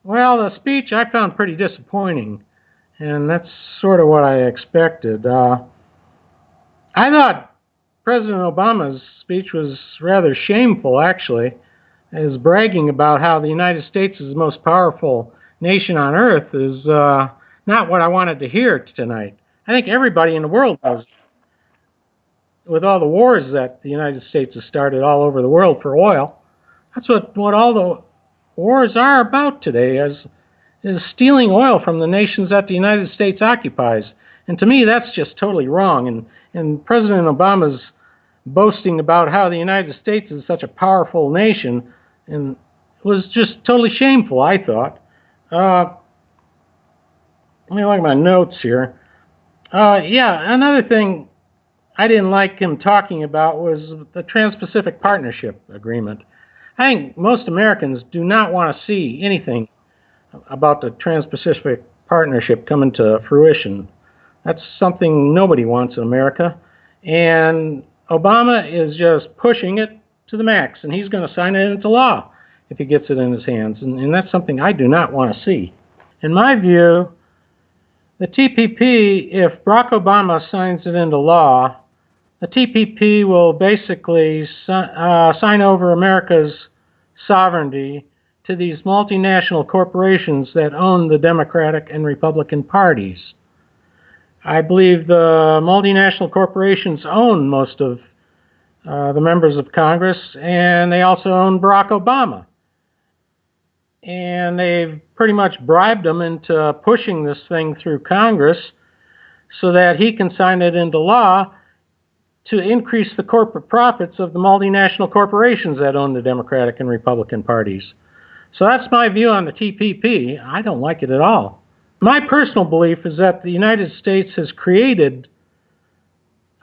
Well, the speech I found pretty disappointing, and that's sort of what I expected. I thought President Obama's speech was rather shameful, actually. His bragging about how the United States is the most powerful nation on earth is not what I wanted to hear tonight. I think everybody in the world knows, with all the wars that the United States has started all over the world for oil, that's what all the wars are about today, is stealing oil from the nations that the United States occupies. And to me, that's just totally wrong. And President Obama's boasting about how the United States is such a powerful nation and was just totally shameful, I thought. Let me look at my notes here. Yeah, another thing I didn't like him talking about was the Trans-Pacific Partnership Agreement. I think most Americans do not want to see anything about the Trans-Pacific Partnership coming to fruition. That's something nobody wants in America. And Obama is just pushing it to the max, and he's going to sign it into law if he gets it in his hands. And that's something I do not want to see. In my view, the TPP, if Barack Obama signs it into law, the TPP will basically sign over America's sovereignty to these multinational corporations that own the Democratic and Republican parties. I believe the multinational corporations own most of the members of Congress, and they also own Barack Obama. And they've pretty much bribed him into pushing this thing through Congress so that he can sign it into law to increase the corporate profits of the multinational corporations that own the Democratic and Republican parties. So that's my view on the TPP. I don't like it at all. My personal belief is that the United States has created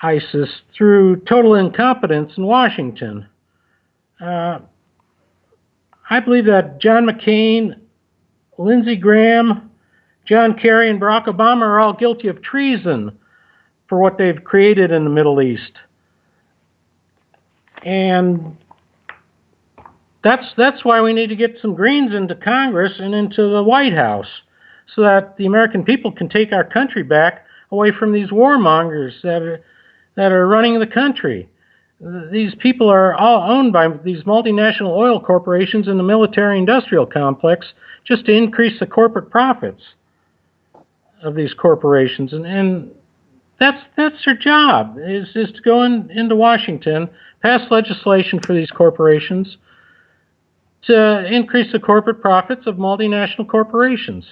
ISIS through total incompetence in Washington. I believe that John McCain, Lindsey Graham, John Kerry, and Barack Obama are all guilty of treason for what they've created in the Middle East. And that's why we need to get some Greens into Congress and into the White House, so that the American people can take our country back away from these warmongers that are running the country. These people are all owned by these multinational oil corporations in the military-industrial complex just to increase the corporate profits of these corporations. And that's their job, is to go into Washington, pass legislation for these corporations to increase the corporate profits of multinational corporations.